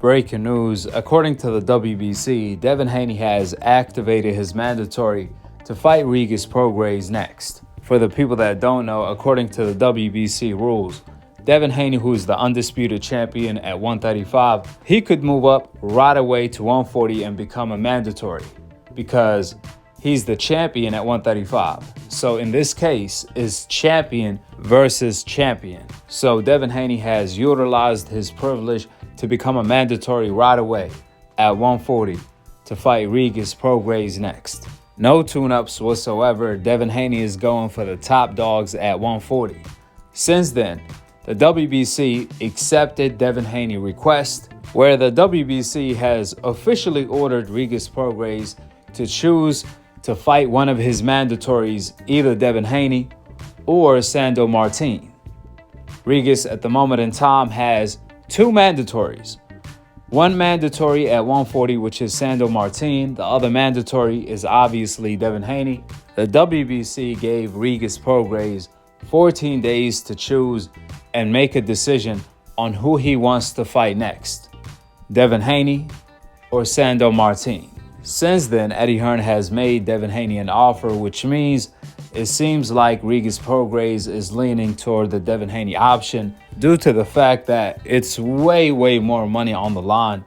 Breaking news, according to the WBC, Devin Haney has activated his mandatory to fight Regis Prograis next. For the people that don't know, according to the WBC rules, Devin Haney, who is the undisputed champion at 135, he could move up right away to 140 and become a mandatory because he's the champion at 135. So in this case, it's champion versus champion. So Devin Haney has utilized his privilege to become a mandatory right away at 140 to fight Regis Prograis next. No tune-ups whatsoever. Devin Haney is going for the top dogs at 140. Since then, the WBC accepted Devin Haney's request, where the WBC has officially ordered Regis Prograis to choose to fight one of his mandatories, either Devin Haney or Sandor. Regis at the moment in time has two mandatories. One mandatory at 140, which is Sandor. The other mandatory is obviously Devin Haney. The WBC gave Regis Prograis 14 days to choose and make a decision on who he wants to fight next, Devin Haney or Sandor. Since then, Eddie Hearn has made Devin Haney an offer, which means it seems like Regis Prograis is leaning toward the Devin Haney option due to the fact that it's way more money on the line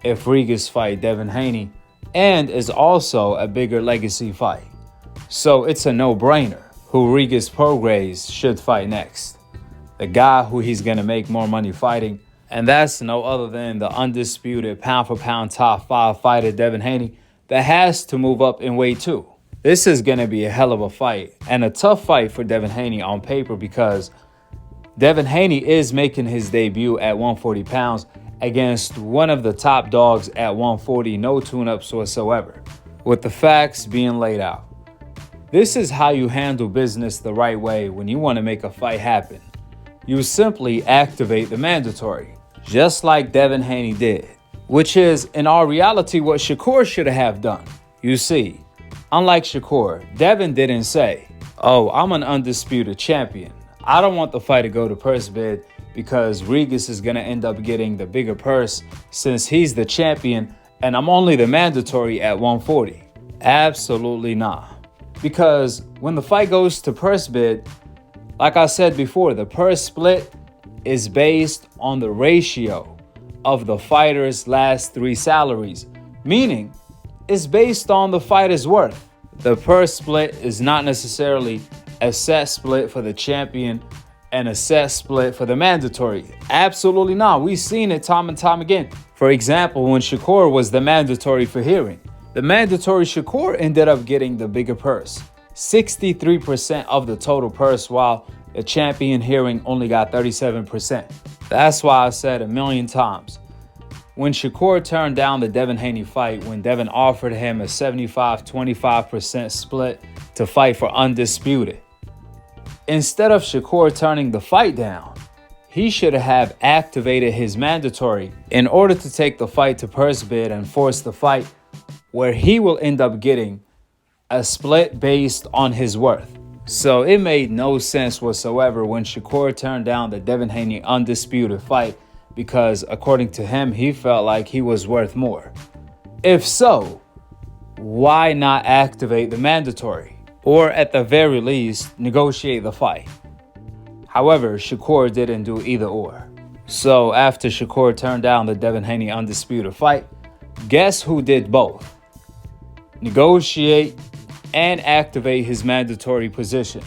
if Regis fight Devin Haney, and is also a bigger legacy fight. So it's a no-brainer who Regis Prograis should fight next. The guy who he's going to make more money fighting, and that's no other than the undisputed pound-for-pound top 5 fighter Devin Haney that has to move up in weight too. This is going to be a hell of a fight and a tough fight for Devin Haney on paper because Devin Haney is making his debut at 140 pounds against one of the top dogs at 140, no tune-ups whatsoever, with the facts being laid out. This is how you handle business the right way when you want to make a fight happen. You simply activate the mandatory, just like Devin Haney did, which is, in our reality, what Shakur should have done. You see, unlike Shakur, Devin didn't say, "Oh, I'm an undisputed champion. I don't want the fight to go to purse bid because Regis is going to end up getting the bigger purse since he's the champion and I'm only the mandatory at 140. Absolutely not. Because when the fight goes to purse bid, like I said before, the purse split is based on the ratio of the fighter's last 3 salaries, meaning it's based on the fighter's worth. The purse split is not necessarily a set split for the champion and a set split for the mandatory. Absolutely not. We've seen it time and time again. For example, when Shakur was the mandatory for hearing, the mandatory Shakur ended up getting the bigger purse, 63% of the total purse, while the champion hearing only got 37%. That's why I said a million times, when Shakur turned down the Devin Haney fight, when Devin offered him a 75-25% split to fight for undisputed, instead of Shakur turning the fight down, he should have activated his mandatory in order to take the fight to purse bid and force the fight where he will end up getting a split based on his worth. So it made no sense whatsoever when Shakur turned down the Devin Haney undisputed fight because, according to him, he felt like he was worth more. If so, why not activate the mandatory? Or at the very least, negotiate the fight. However, Shakur didn't do either or. So after Shakur turned down the Devin Haney undisputed fight, guess who did both? Negotiate and activate his mandatory position.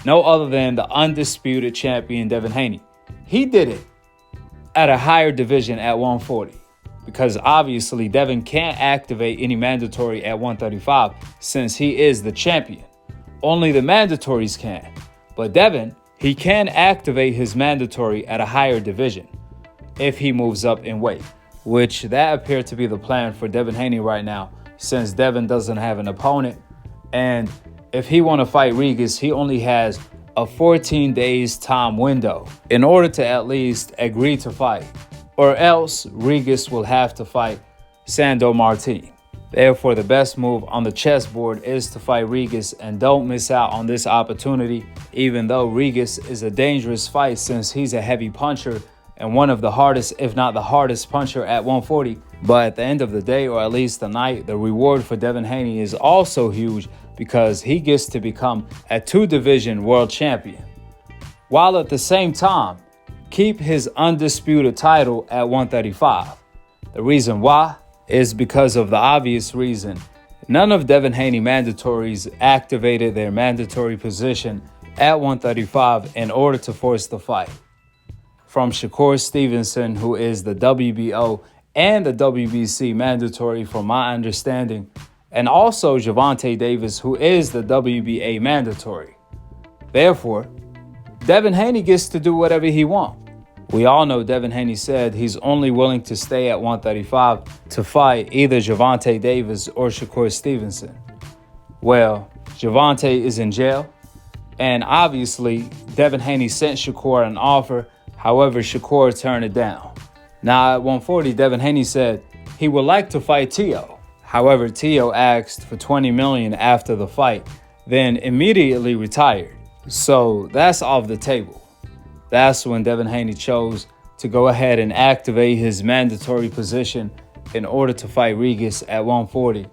No other than the undisputed champion Devin Haney. He did it at a higher division at 140 because obviously Devin can't activate any mandatory at 135 since he is the champion. Only the mandatories can. But Devin, he can activate his mandatory at a higher division if he moves up in weight, which that appeared to be the plan for Devin Haney right now, since Devin doesn't have an opponent. And if he want to fight Regis, he only has a 14 days time window in order to at least agree to fight, or else Regis will have to fight Sandor. Therefore, the best move on the chessboard is to fight Regis, and don't miss out on this opportunity, even though Regis is a dangerous fight since he's a heavy puncher and one of the hardest, if not the hardest puncher at 140. But at the end of the day, or at least the night, the reward for Devin Haney is also huge because he gets to become a 2-division world champion, while at the same time, keep his undisputed title at 135. The reason why is because of the obvious reason. None of Devin Haney mandatories activated their mandatory position at 135 in order to force the fight. From Shakur Stevenson, who is the WBO and the WBC mandatory from my understanding, and also Gervonta Davis, who is the WBA mandatory. Therefore, Devin Haney gets to do whatever he wants. We all know Devin Haney said he's only willing to stay at 135 to fight either Gervonta Davis or Shakur Stevenson. Well, Gervonta is in jail, and obviously Devin Haney sent Shakur an offer. However, Shakur turned it down. Now at 140, Devin Haney said he would like to fight Tio. However, Tio asked for $20 million after the fight, then immediately retired. So that's off the table. That's when Devin Haney chose to go ahead and activate his mandatory position in order to fight Regis at 140.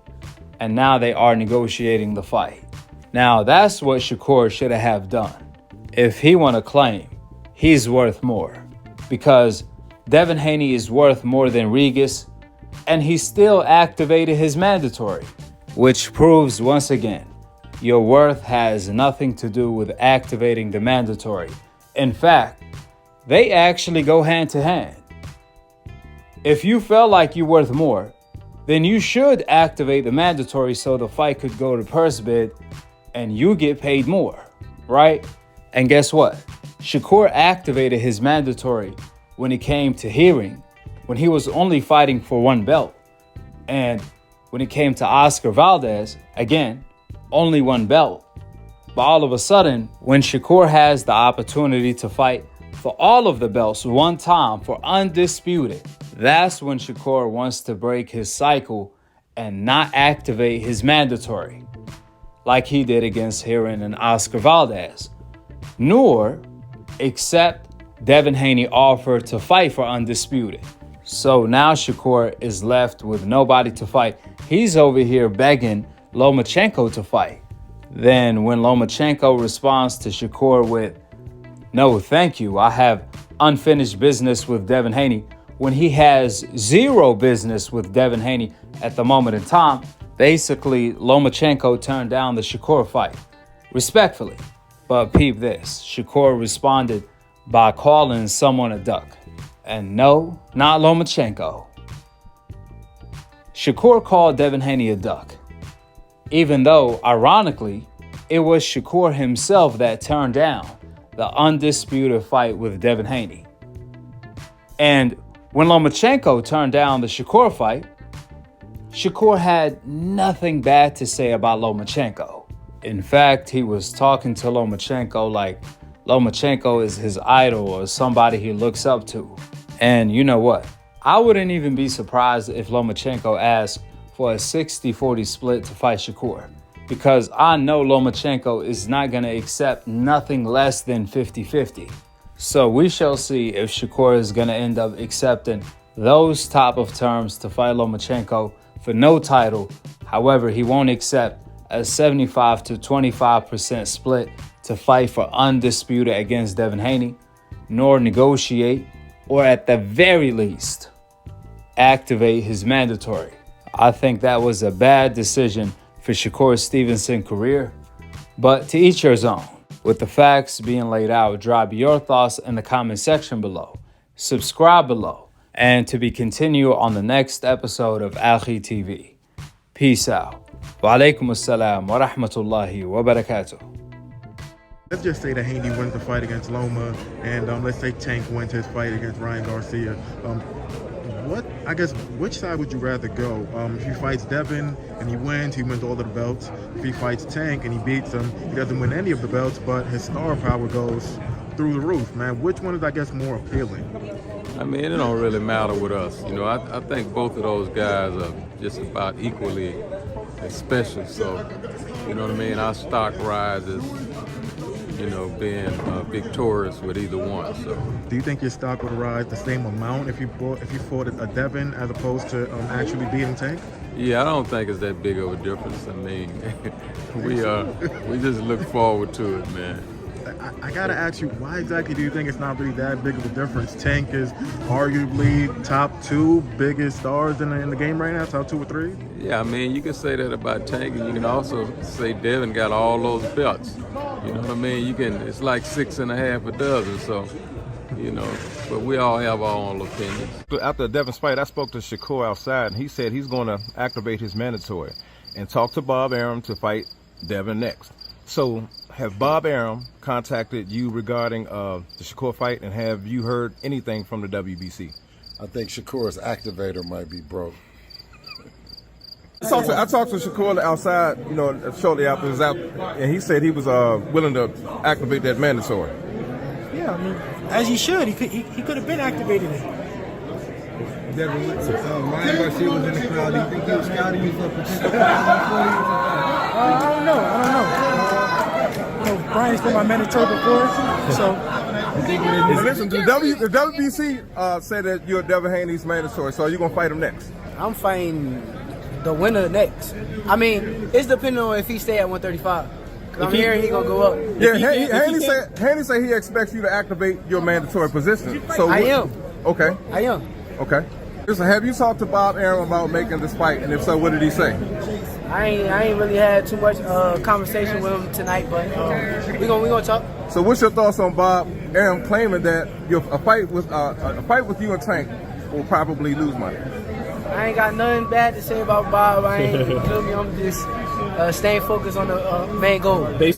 And now they are negotiating the fight. Now that's what Shakur should have done. If he want to claim he's worth more, because Devin Haney is worth more than Regis, and he still activated his mandatory, which proves once again, your worth has nothing to do with activating the mandatory. In fact, they actually go hand to hand. If you felt like you're worth more, then you should activate the mandatory so the fight could go to purse bid and you get paid more, right? And guess what? Shakur activated his mandatory when it came to hearing, when he was only fighting for one belt. And when it came to Oscar Valdez, again, only one belt. But all of a sudden, when Shakur has the opportunity to fight for all of the belts one time for undisputed, that's when Shakur wants to break his cycle and not activate his mandatory, like he did against Heron and Oscar Valdez, nor accept Devin Haney offer to fight for undisputed. So now Shakur is left with nobody to fight. He's over here begging Lomachenko to fight. Then when Lomachenko responds to Shakur with, "No, thank you, I have unfinished business with Devin Haney," when he has zero business with Devin Haney at the moment in time, basically Lomachenko turned down the Shakur fight, respectfully. But peep this, Shakur responded by calling someone a duck. And no, not Lomachenko. Shakur called Devin Haney a duck, even though, ironically, it was Shakur himself that turned down the undisputed fight with Devin Haney. And when Lomachenko turned down the Shakur fight, Shakur had nothing bad to say about Lomachenko. In fact, he was talking to Lomachenko like Lomachenko is his idol or somebody he looks up to. And you know what? I wouldn't even be surprised if Lomachenko asked for a 60-40 split to fight Shakur, because I know Lomachenko is not going to accept nothing less than 50-50. So we shall see if Shakur is going to end up accepting those type of terms to fight Lomachenko for no title. However, he won't accept a 75 to 25% split to fight for undisputed against Devin Haney, nor negotiate, or at the very least, activate his mandatory. I think that was a bad decision for Shakur Stevenson's career, but to each your own. With the facts being laid out, drop your thoughts in the comment section below. Subscribe below, and to be continued on the next episode of Akhi TV. Peace out. Wa alaikum assalam wa rahmatullahi wa barakatuh. Let's just say that Haney wins the fight against Loma, and let's say Tank wins his fight against Ryan Garcia. Which side would you rather go? If he fights Devin and he wins all of the belts. If he fights Tank and he beats him, he doesn't win any of the belts, but his star power goes through the roof, man. Which one is, more appealing? I mean, it don't really matter with us. You know, I think both of those guys are just about equally as special. So, you know what I mean? Our stock rises you know, being victorious with either one. So. Do you think your stock would rise the same amount if you fought a Devin as opposed to actually beating Tank? Yeah, I don't think it's that big of a difference. I mean, we just look forward to it, man. I gotta ask you, why exactly do you think it's not really that big of a difference? Tank is arguably top 2 biggest stars in the game right now, top 2 or 3. Yeah, I mean, you can say that about Tank, and you can also say Devin got all those belts. You know what I mean? It's like 6.5 a dozen. So, you know, but we all have our own opinions. After Devin's fight, I spoke to Shakur outside, and he said he's going to activate his mandatory and talk to Bob Arum to fight Devin next. So, have Bob Arum contacted you regarding the Shakur fight, and have you heard anything from the WBC? I think Shakur's activator might be broke. I talked to Shakur outside, you know, shortly after his out, and he said he was willing to activate that mandatory. Yeah, I mean, as he should. He could have been activated it. Devin, Ryan Garcia was in the crowd. Do you think he was scouting you for potential? I don't know. You know, Brian's been my mandatory before, so. Listen, the WBC said that you're Devin Haney's mandatory, so you're going to fight him next? I'm fighting the winner next. I mean, it's depending on if he stay at 135. I'm hearing he gonna go up. Yeah, Haney said he expects you to activate your mandatory position. So I am. Okay. I am. Okay. Listen, have you talked to Bob Arum about making this fight, and if so, what did he say? I ain't really had too much conversation with him tonight, but we gonna talk. So, what's your thoughts on Bob Arum claiming that a fight with you and Tank will probably lose money? I ain't got nothing bad to say about Bob. I ain't, you feel me? I'm just staying focused on the main goal.